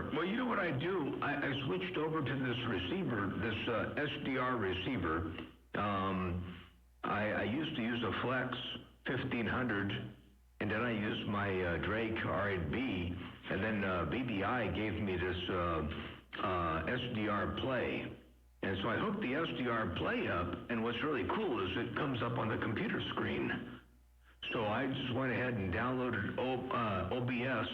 10-4. Well, you know what I do? I switched over to this receiver, this SDR receiver. I used to use a Flex 1500, and then I used my Drake R8B, and then BBI gave me this SDR Play. And so I hooked the SDR Play up, and what's really cool is it comes up on the computer screen. So I just went ahead and downloaded OBS.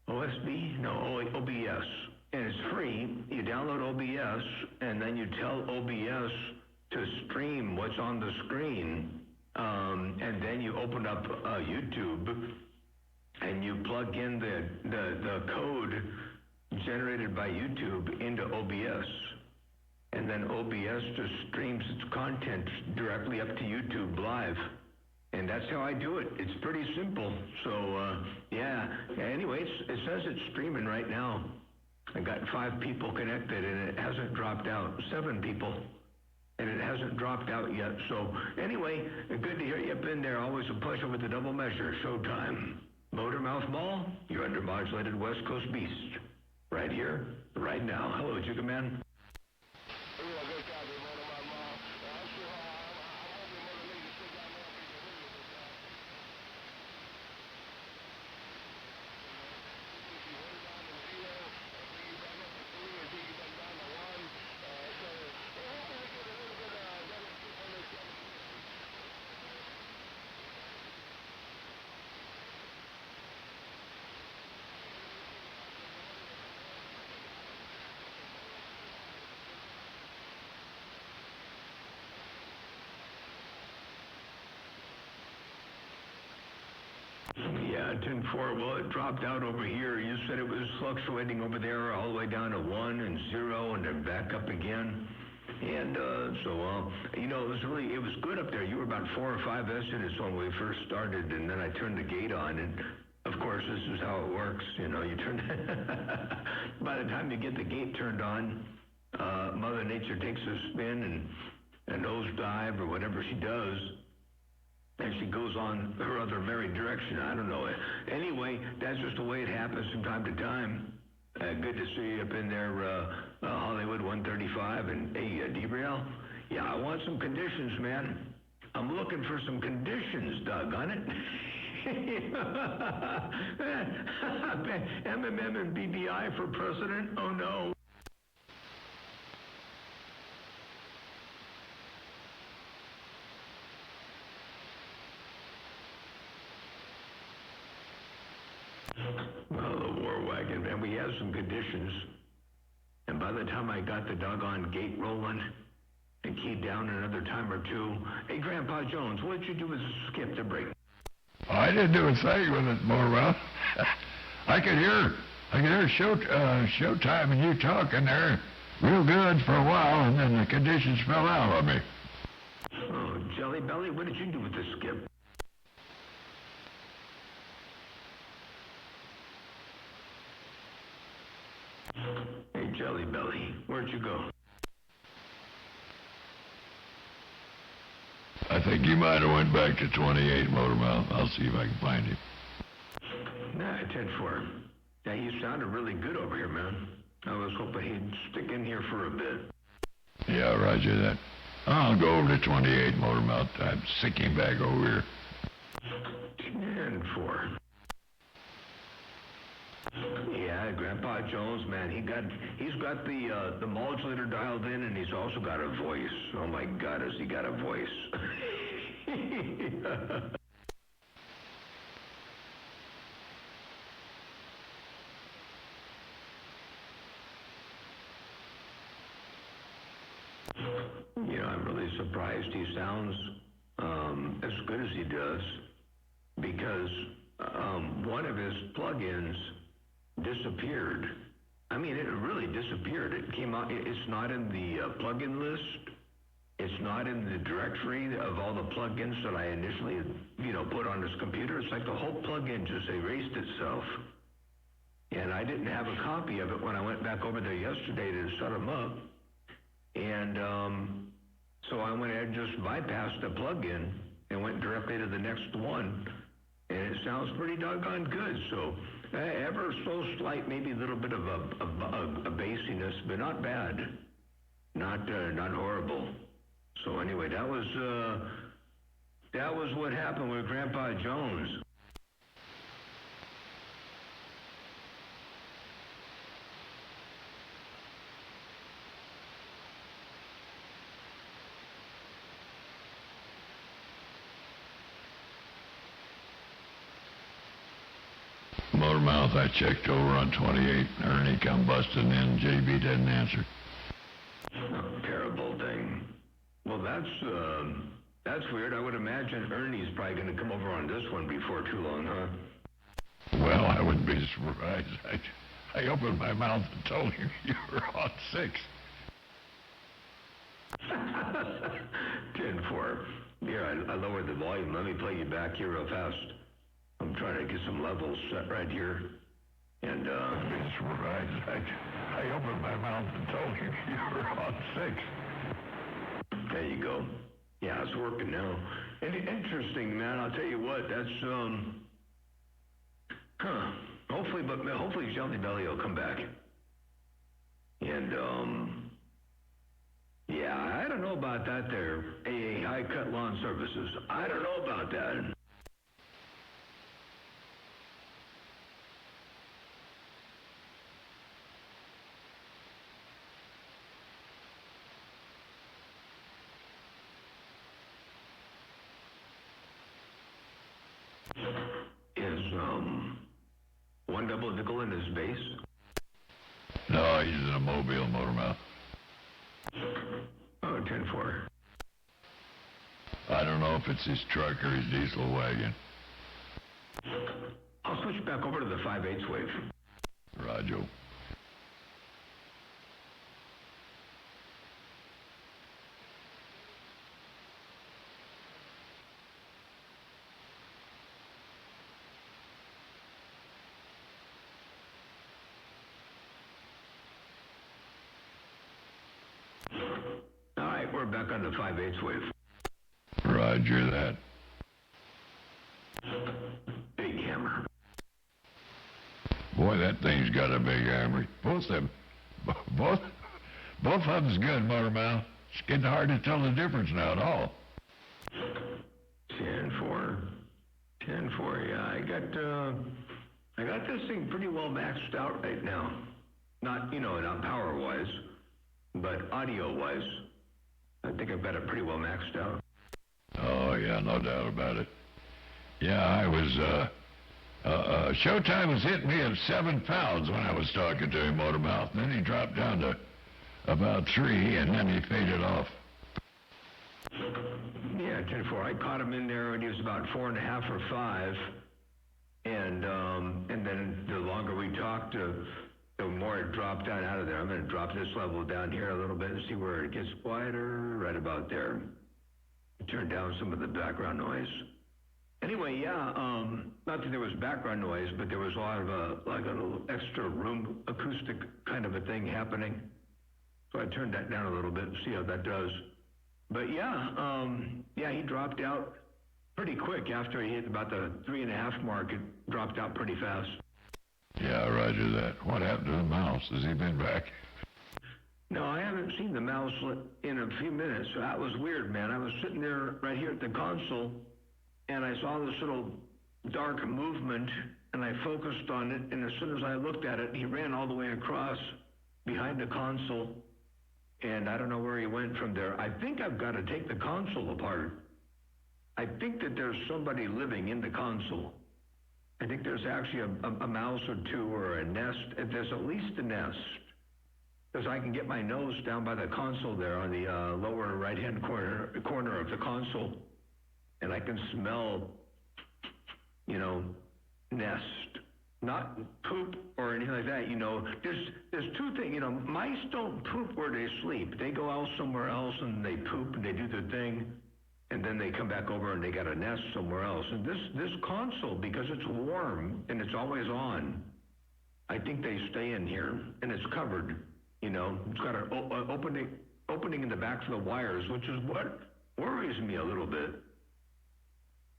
OSB? No, OBS. And it's free. You download OBS, and then you tell OBS to stream what's on the screen. And then you open up YouTube, and you plug in the code generated by YouTube into OBS. And then OBS just streams its content directly up to YouTube Live. And that's how I do it. It's pretty simple. So, yeah. Anyway, it says it's streaming right now. I got 5 people connected, and it hasn't dropped out. 7 people, and it hasn't dropped out yet. So, anyway, good to hear you up in there. Always a pleasure with the double measure. Showtime. Motormouth Mall, your undermodulated West Coast beast. Right here, right now. Hello, Jigga Man. Yeah, 10-4. Well, it dropped out over here. You said it was fluctuating over there all the way down to 1 and 0 and then back up again. And it was good up there. You were about 4 or 5 inches when we first started, and then I turned the gate on, and of course, this is how it works. You turn, by the time you get the gate turned on, Mother Nature takes a spin and a nosedive or whatever she does, and she goes on her other merry direction. I don't know. Anyway, that's just the way it happens from time to time. Good to see you up in there, Hollywood 135. And hey, Debriel, yeah, I want some conditions, man. I'm looking for some conditions, Doug, on it. MMM and BBI for president? Oh, no. Well, the war wagon, man, we had some conditions. And by the time I got the doggone gate rolling and keyed down another time or two, hey, Grandpa Jones, what did you do with the skip to break? I didn't do a thing with it, Morwell. I could hear Showtime and you talking there real good for a while, and then the conditions fell out on me. Oh, Jelly Belly, what did you do with the skip? Hey, Jelly Belly, where'd you go? I think he might have went back to 28 Motormouth. I'll see if I can find him. Nah, 10-4. Yeah, he sounded really good over here, man. I was hoping he'd stick in here for a bit. Yeah, roger that. I'll go over to 28 Motormouth. I'm sicking back over here. 10-4. Yeah, Grandpa Jones, man, he's got the modulator dialed in, and he's also got a voice. Oh my God, has he got a voice? I'm really surprised he sounds as good as he does, because one of his plugins disappeared. I mean, it really disappeared. It came out. It's not in the plugin list. It's not in the directory of all the plugins that I initially, put on this computer. It's like the whole plugin just erased itself. And I didn't have a copy of it when I went back over there yesterday to set them up. And so I went ahead and just bypassed the plugin and went directly to the next one. And it sounds pretty doggone good. So Ever so slight, maybe a little bit of a bassiness, but not bad. Not horrible. So anyway, that was what happened with Grandpa Jones. Motormouth, I checked over on 28. Ernie come busting in. JB didn't answer. Oh, terrible thing. Well, that's weird. I would imagine Ernie's probably going to come over on this one before too long, huh? Well, I wouldn't be surprised. I opened my mouth and told him you were on 6. 10-4. Here, I lowered the volume. Let me play you back here real fast. I'm trying to get some levels set right here. And, Be surprised. I opened my mouth and told him you were on 6. there you go. Yeah, it's working now. And interesting, man. I'll tell you what. That's, hopefully Jelly Belly will come back. And, yeah, I don't know about that there. AA High Cut Lawn Services. I don't know about that. Is, one double nickel in his base? No, he's in a Mobile, Motormouth. Oh, 10-4. I don't know if it's his truck or his diesel wagon. I'll switch back over to the 5/8 wave. Roger. All right, we're back on the 5/8 wave. Roger that. Big hammer. Boy, that thing's got a big hammer. Both of them them's good, Motormouth. It's getting hard to tell the difference now at all. 10-4. 10-4, yeah. I got this thing pretty well maxed out right now. Not power-wise, but audio-wise. I think I've got it pretty well maxed out. Oh, yeah, no doubt about it. Yeah, I was, Showtime was hitting me at 7 pounds when I was talking to him, Motormouth. And then he dropped down to about 3, and then he faded off. Yeah, 10-4. I caught him in there when he was about 4.5 or 5. And then the longer we talked, the more it dropped down out of there. I'm going to drop this level down here a little bit and see where it gets quieter, right about there. Turn down some of the background noise. Anyway, yeah, not that there was background noise, but there was a lot of like a little extra room acoustic kind of a thing happening. So I turned that down a little bit and see how that does. But yeah, he dropped out pretty quick after he hit about the 3.5 mark. It dropped out pretty fast. Yeah, roger that. What happened to the mouse? Has he been back? No, I haven't seen the mouse in a few minutes. So that was weird, man. I was sitting there right here at the console, and I saw this little dark movement, and I focused on it, and as soon as I looked at it, he ran all the way across behind the console, and I don't know where he went from there. I think I've got to take the console apart. I think that there's somebody living in the console. I think there's actually a mouse or two or a nest. There's at least a nest. Because I can get my nose down by the console there on the lower right-hand corner of the console, and I can smell, nest. Not poop or anything like that, There's two things, mice don't poop where they sleep. They go out somewhere else and they poop and they do their thing, and then they come back over and they got a nest somewhere else. And this console, because it's warm and it's always on, I think they stay in here, and it's covered. It's got an opening in the back for the wires, which is what worries me a little bit.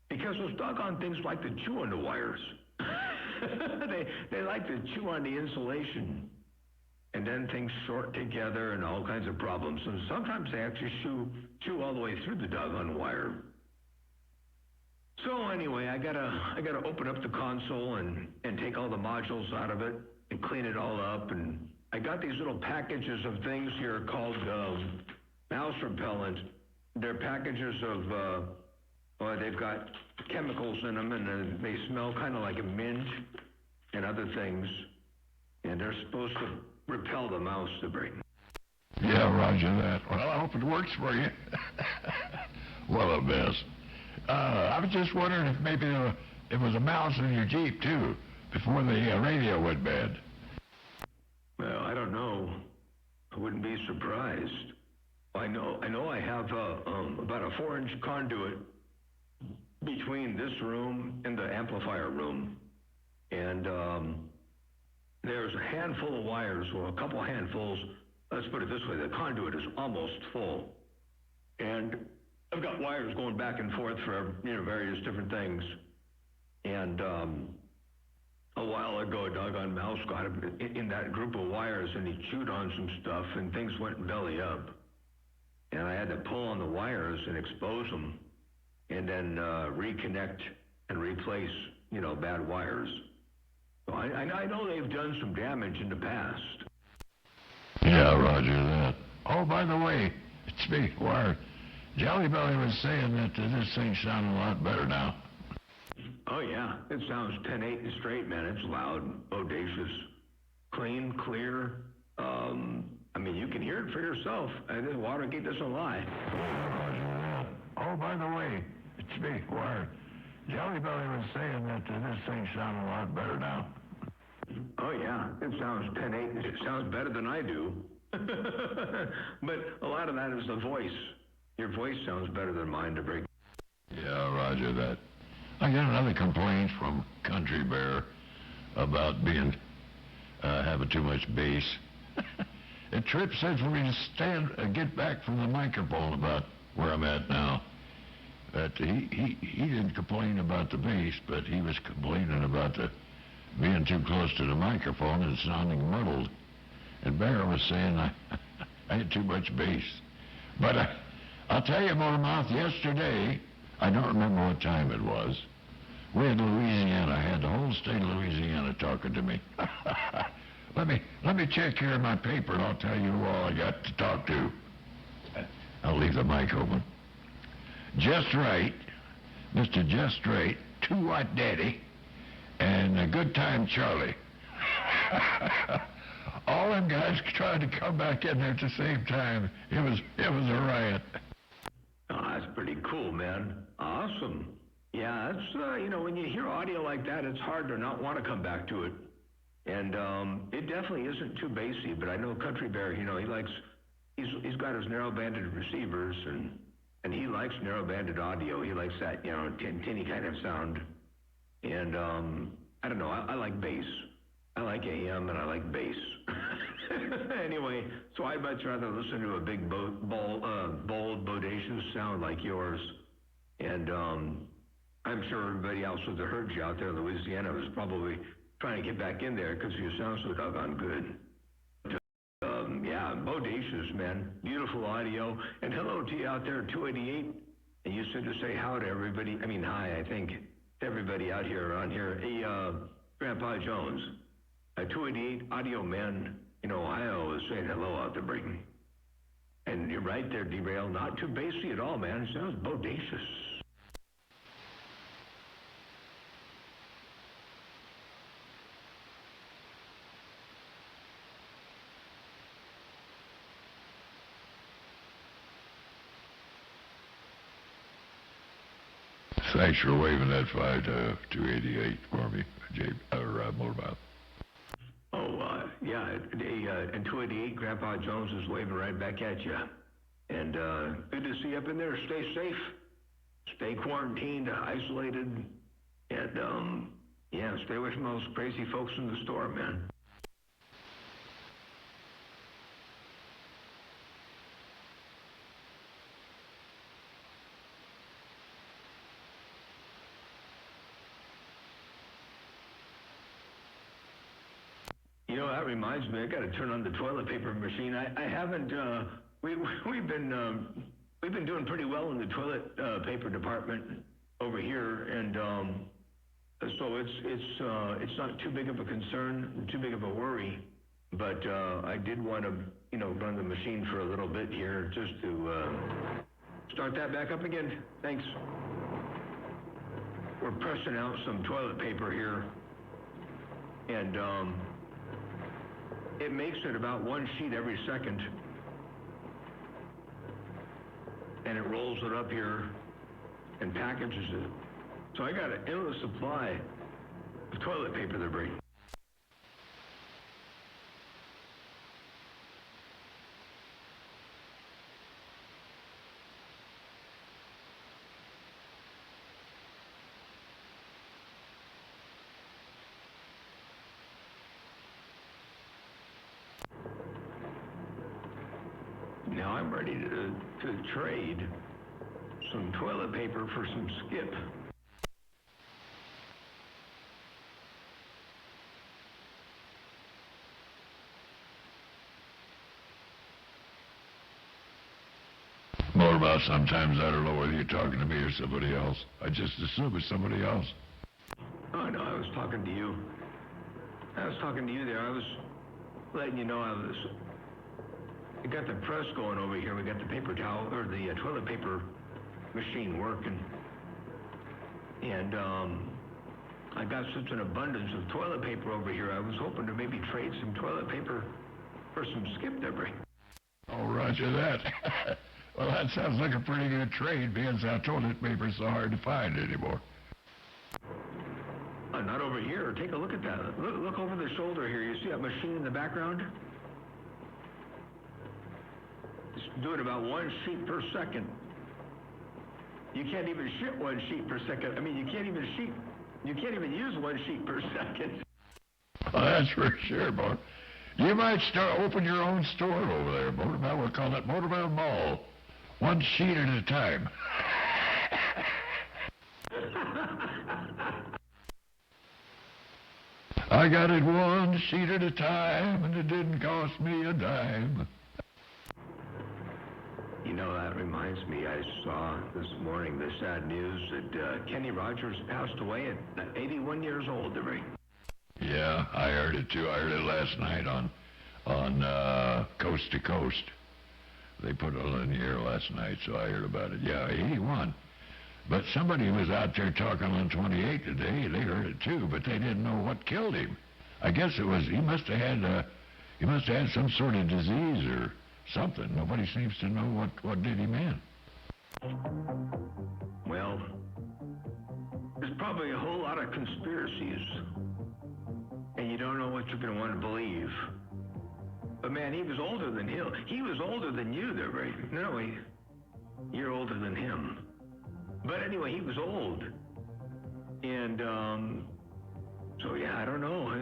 Because those doggone things like to chew on the wires. they like to chew on the insulation, and then things short together and all kinds of problems. And sometimes they actually chew all the way through the doggone wire. So anyway, I gotta open up the console and take all the modules out of it and clean it all up. And I got these little packages of things here called mouse repellent. They're packages of they've got chemicals in them, and they smell kind of like a mint and other things, and they're supposed to repel the mouse to bring. Yeah, roger that. Well, I hope it works for you. What a mess. I was just wondering if maybe there was a mouse in your Jeep, too, before the radio went bad. Well, I don't know. I wouldn't be surprised. I know I have about a 4-inch conduit between this room and the amplifier room. And there's a handful of wires, or a couple handfuls. Let's put it this way, the conduit is almost full. And I've got wires going back and forth for various different things. And a while ago, a doggone mouse got in that group of wires, and he chewed on some stuff, and things went belly up. And I had to pull on the wires and expose them, and then reconnect and replace, bad wires. So I know they've done some damage in the past. Yeah, roger that. Oh, by the way, speaking of wire, Jelly Belly was saying that this thing sounded a lot better now. Oh, yeah. It sounds 10-8 and straight, man. It's loud, bodacious, clean, clear. You can hear it for yourself. This Watergate doesn't lie. Oh, by the way, speaking of wire, Jelly Belly was saying that this thing sounded a lot better now. Oh, yeah. It sounds 10-8. It sounds better than I do. But a lot of that is the voice. Your voice sounds better than mine to break. Yeah, roger that. I got another complaint from Country Bear about having too much bass. And Tripp said for me to get back from the microphone about where I'm at now. But he didn't complain about the bass, but he was complaining about being too close to the microphone and sounding muddled. And Bear was saying I had too much bass. But I'll tell you, Motormouth, yesterday, I don't remember what time it was, we had Louisiana. I had the whole state of Louisiana talking to me. Let me check here in my paper, and I'll tell you who all I got to talk to. I'll leave the mic open. Just Right, Mr. Just Right, 2-Watt Daddy, and a Good Time Charlie. All them guys tried to come back in there at the same time. It was a riot. Oh, that's pretty cool, man. Awesome. Yeah, it's, when you hear audio like that, it's hard to not want to come back to it. And it definitely isn't too bassy, but I know Country Bear, he's got his narrow-banded receivers, and he likes narrow-banded audio. He likes that, tinny kind of sound. And I don't know, I like bass. I like AM and I like bass. Anyway, so I'd much rather listen to a big, bold, bodacious sound like yours. And I'm sure everybody else with the heard you out there in Louisiana was probably trying to get back in there because you sound so doggone good. Yeah, bodacious, man. Beautiful audio. And hello to you out there, 288. And you said to say hi to everybody. Hi, I think, to everybody out here around here. Hey, Grandpa Jones, 288 Audio Man in Ohio is saying hello out there, Brayton. And you're right there, Derail. Not too bassy at all, man. It sounds bodacious. Thanks for waving that 5 to 288 for me, Motormouth. Oh, yeah, and 288, Grandpa Jones is waving right back at you. And good to see you up in there. Stay safe. Stay quarantined, isolated, and, stay away from those crazy folks in the store, man. reminds me, I got to turn on the toilet paper machine. I haven't. We've been doing pretty well in the toilet paper department over here, and so it's not too big of a concern, too big of a worry. But I did want to, run the machine for a little bit here just to start that back up again. Thanks. We're pressing out some toilet paper here, and it makes it about one sheet every second, and it rolls it up here and packages it. So I got an endless supply of toilet paper to bring. Now I'm ready to trade some toilet paper for some skip. Motormouth, sometimes I don't know whether you're talking to me or somebody else. I just assume it's somebody else. Oh, no, I was talking to you. I was talking to you there. I was letting you know we got the press going over here. We got the paper towel, or the toilet paper machine working. And I got such an abundance of toilet paper over here, I was hoping to maybe trade some toilet paper for some skip debris. Oh, roger that. Well, that sounds like a pretty good trade, being as how toilet paper's so hard to find anymore. Not over here. Take a look at that. Look over the shoulder here. You see that machine in the background? It's doing about one sheet per second. You can't even ship one sheet per second. I mean, you can't even use one sheet per second. Well, that's for sure, boy. You might open your own store over there, Motormouth. We'll call it Motormouth Mall. One sheet at a time. I got it one sheet at a time, and it didn't cost me a dime. That reminds me, I saw this morning the sad news that Kenny Rogers passed away at 81 years old, right? Yeah, I heard it too. I heard it last night on Coast to Coast. They put it on the air last night, so I heard about it. Yeah, 81. But somebody was out there talking on 28 today. They heard it too, but they didn't know what killed him. I guess it was he must have had some sort of disease or something. Nobody seems to know what did him in. Well, there's probably a whole lot of conspiracies, and you don't know what you're going to want to believe. But man, he was older than him. He was older than you there, right? No, you're older than him. But anyway, he was old. And, so yeah, I don't know.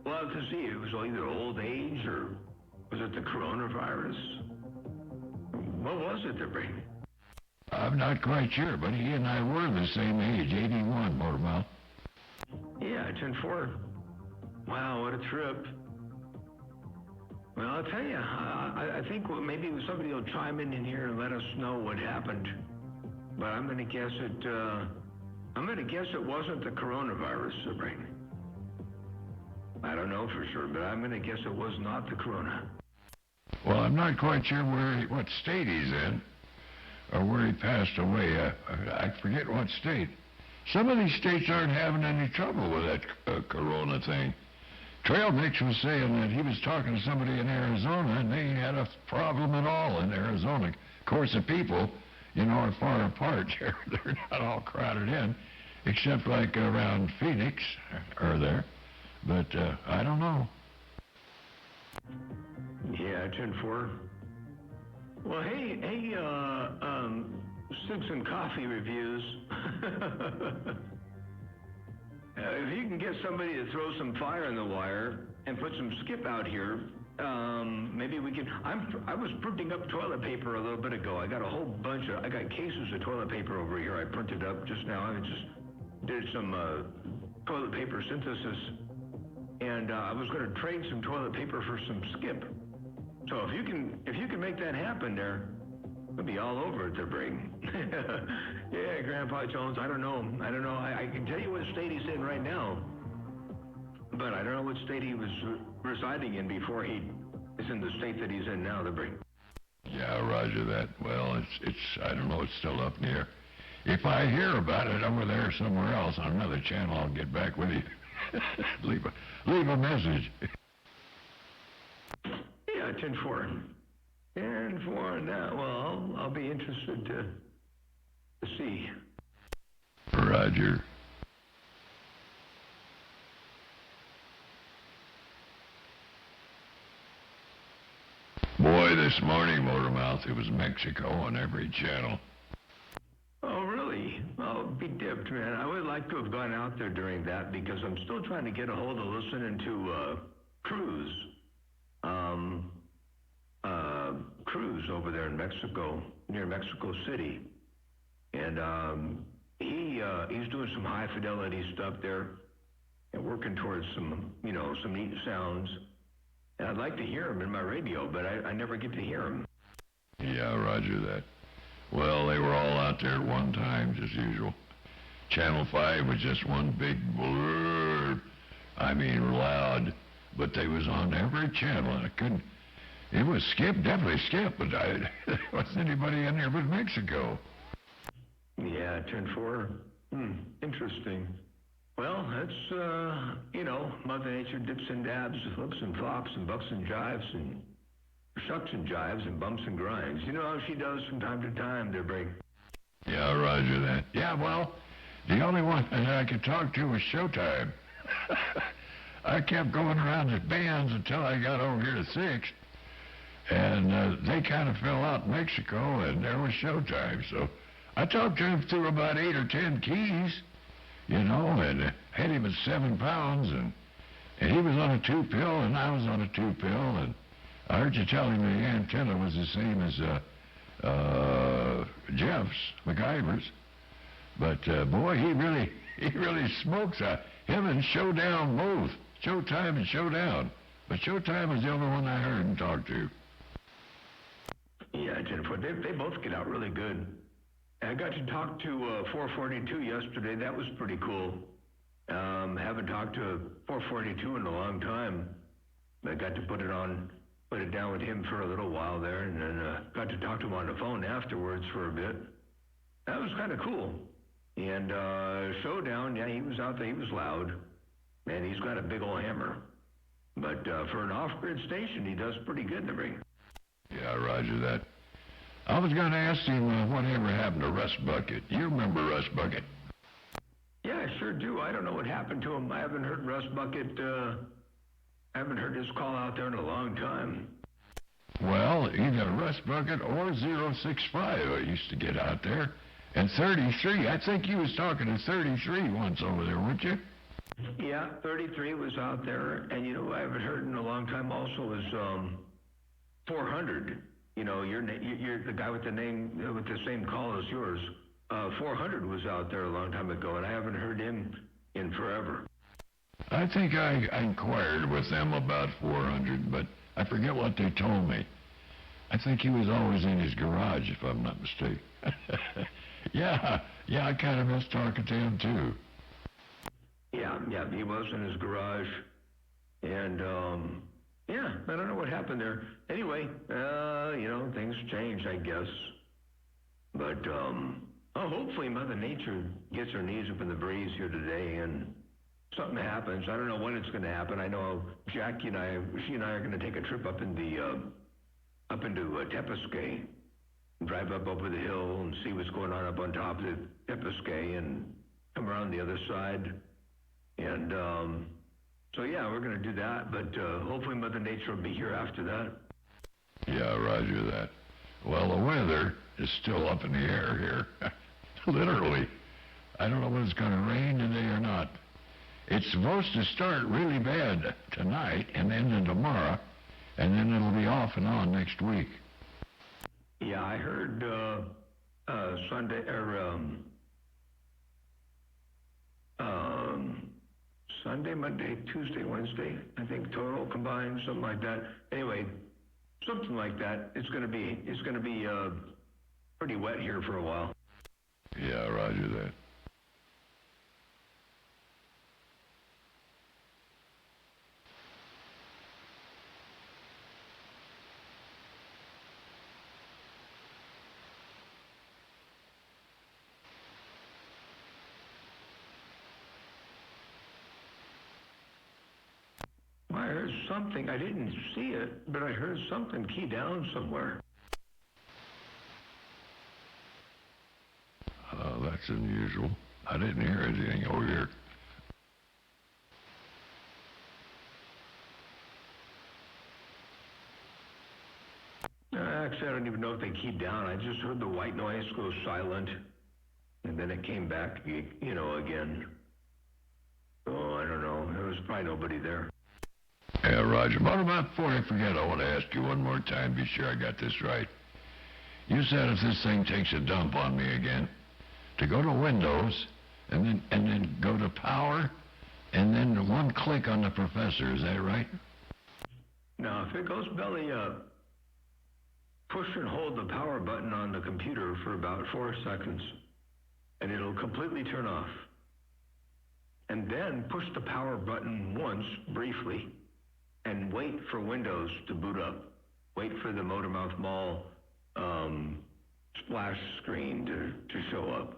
We'll have to see. It was either old age or was it the coronavirus? What was it, Brady? I'm not quite sure, but he and I were the same age, 81, Motormouth. Yeah, 10-4. Wow, what a trip. Well, I'll tell you, I think maybe somebody will chime in here and let us know what happened. But I'm going to guess it wasn't the coronavirus, Brady. I don't know for sure, but I'm going to guess it was not the corona. Well, I'm not quite sure what state he's in, or where he passed away. I forget what state. Some of these states aren't having any trouble with that corona thing. Trail Mix was saying that he was talking to somebody in Arizona, and they had a problem at all in Arizona. Of course, the people, are far apart. They're not all crowded in, except like around Phoenix or there. But I don't know. Yeah, 10-4. Well, hey, Simpson Coffee Reviews. If you can get somebody to throw some fire in the wire and put some skip out here, maybe we can. I was printing up toilet paper a little bit ago. I got I got cases of toilet paper over here. I printed up just now. I just did some toilet paper synthesis. and I was going to trade some toilet paper for some Skip. So if you can make that happen there, we'll be all over it, Bring. Yeah, Grandpa Jones, I don't know. I can tell you what state he's in right now, but I don't know what state he was residing in before he is in the state that he's in now, Bring. Yeah, roger that. Well, it's I don't know, it's still up in the air. If I hear about it over there somewhere else on another channel, I'll get back with you. leave a message. Yeah, 10-4. 10-4 now. Well, I'll be interested to see. Roger. Boy, this morning, Motormouth, it was Mexico on every channel. Oh, really? Oh, be dipped, man. I would like to have gone out there during that because I'm still trying to get a hold of listening to Cruz. Cruz over there in Mexico, near Mexico City. And he's doing some high fidelity stuff there and working towards some neat sounds. And I'd like to hear him in my radio, but I never get to hear him. Yeah, roger that. Well, they were all out there at one time, as usual. Channel 5 was just one big blur. I mean, loud. But they was on every channel, and I couldn't... It was Skip, definitely Skip, but there wasn't anybody in there but Mexico. Yeah, 10-4. Interesting. Well, that's, Mother Nature dips and dabs, flips and flops and bucks and jives and shucks and jives and bumps and grinds. You know how she does from time to time, Brig. Yeah, roger that. Yeah, well, the only one that I could talk to was Showtime. I kept going around the bands until I got over here to 6. And they kind of fell out in Mexico, and there was Showtime. So I talked to him through about 8 or 10 keys, and had him at 7 pounds, and he was on a 2-pill, and I was on a 2-pill, and I heard you tell him the antenna was the same as Jeff's, MacGyver's. But boy, he really smokes. Him and Showdown both, Showtime and Showdown. But Showtime was the only one I heard and talked to. Yeah, Jennifer, they both get out really good. I got to talk to 442 yesterday. That was pretty cool. Haven't talked to 442 in a long time. I got to put it down with him for a little while there, and then got to talk to him on the phone afterwards for a bit. That was kind of cool. And Showdown, yeah, he was out there. He was loud, and he's got a big old hammer. But for an off-grid station, he does pretty good in the ring. Yeah, roger that. I was going to ask him whatever happened to Russ Bucket. You remember Russ Bucket? Yeah, I sure do. I don't know what happened to him. I haven't heard Russ Bucket, I haven't heard his call out there in a long time. Well, either Russ Bucket or 065 I used to get out there. And 33, I think you was talking to 33 once over there, weren't you? Yeah, 33 was out there. And you know who I haven't heard in a long time also is 400. You know, you're the guy with the name, with the same call as yours. 400 was out there a long time ago, and I haven't heard him in forever. I think I inquired with them about 400, but I forget what they told me. I think he was always in his garage, if I'm not mistaken. Yeah, I kind of miss talking to him, too. Yeah, he was in his garage, and, yeah, I don't know what happened there. Anyway, things change, I guess. But, hopefully Mother Nature gets her knees up in the breeze here today, and something happens. I don't know when it's going to happen. I know Jackie and she and I are going to take a trip up into Tepiscay, drive up over the hill and see what's going on up on top of the Tepiscay and come around the other side. And, so yeah, we're going to do that, but hopefully Mother Nature will be here after that. Yeah, roger that. Well, the weather is still up in the air here. Literally. I don't know whether it's going to rain today or not. It's supposed to start really bad tonight and then tomorrow, and then it'll be off and on next week. Yeah, I heard Sunday, Monday, Tuesday, Wednesday, I think total combined, something like that. Anyway, something like that. It's gonna be pretty wet here for a while. Yeah, roger that. I heard something. I didn't see it, but I heard something key down somewhere. That's unusual. I didn't hear anything over here. Actually, I don't even know if they keyed down. I just heard the white noise go silent, and then it came back, again. Oh, I don't know. There was probably nobody there. Yeah, Roger. But before I forget, I want to ask you one more time, be sure I got this right. You said if this thing takes a dump on me again, to go to Windows, and then go to Power, and then one click on the Professor. Is that right? Now, if it goes belly up, push and hold the power button on the computer for about 4 seconds, and it'll completely turn off. And then push the power button once, briefly, and wait for Windows to boot up. Wait for the Motormouth Mall splash screen to show up.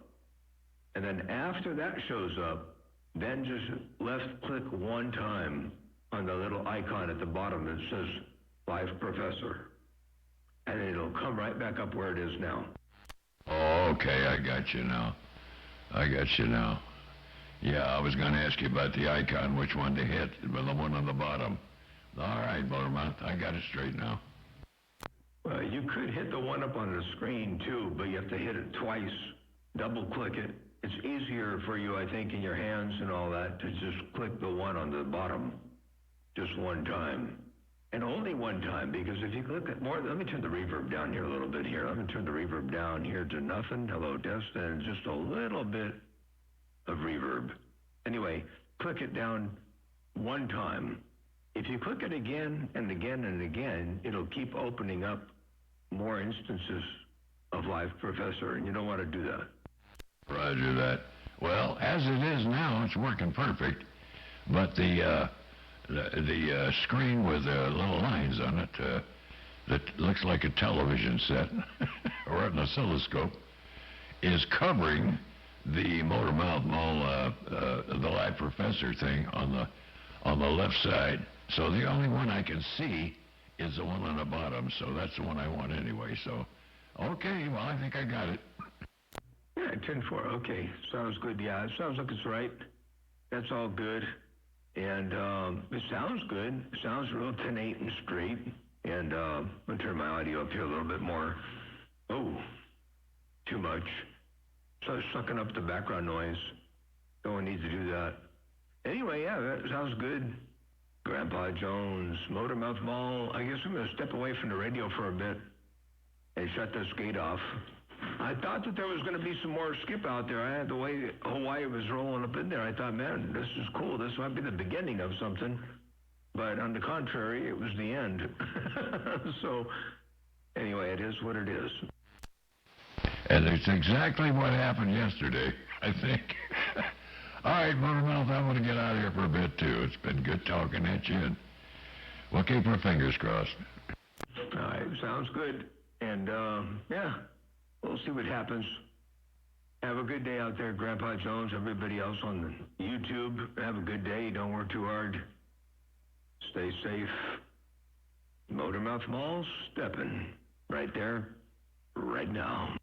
And then after that shows up, then just left click one time on the little icon at the bottom that says Live Professor. And it'll come right back up where it is now. Oh, okay, I got you now. Yeah, I was going to ask you about the icon, which one to hit, but the one on the bottom. All right, Motormouth, I got it straight now. Well, you could hit the one up on the screen too, but you have to hit it twice, double click it. It's easier for you, I think, in your hands and all that, to just click the one on the bottom just one time. And only one time, because if you click it more, let me turn the reverb down here a little bit here. Let me turn the reverb down here to nothing. Hello, test, and just a little bit of reverb. Anyway, click it down one time. If you click it again and again and again, it'll keep opening up more instances of Live Professor, and you don't want to do that. Roger that. Well, as it is now, it's working perfect. But the screen with little lines on it that looks like a television set or an oscilloscope is covering the Motormouth Mall, the Live Professor thing on the left side. So the only one I can see is the one on the bottom. So that's the one I want anyway. So, okay, well, I think I got it. Yeah, 10-4. Okay, sounds good. Yeah, it sounds like it's right. That's all good. And it sounds good. It sounds real 10-8 and straight. And I'm going to turn my audio up here a little bit more. Oh, too much. So it's sucking up the background noise. Don't need to do that. Anyway, yeah, that sounds good. Grandpa Jones, Motormouth Mall. I guess I'm going to step away from the radio for a bit and shut this gate off. I thought that there was going to be some more skip out there. I had the way Hawaii was rolling up in there. I thought, man, this is cool. This might be the beginning of something. But on the contrary, it was the end. So anyway, it is what it is. And it's exactly what happened yesterday, I think. All right, Motormouth, I'm going to get out of here for a bit, too. It's been good talking at you, and we'll keep our fingers crossed. All right, sounds good. And, yeah, we'll see what happens. Have a good day out there, Grandpa Jones, everybody else on YouTube. Have a good day. Don't work too hard. Stay safe. Motormouth Mall stepping right there, right now.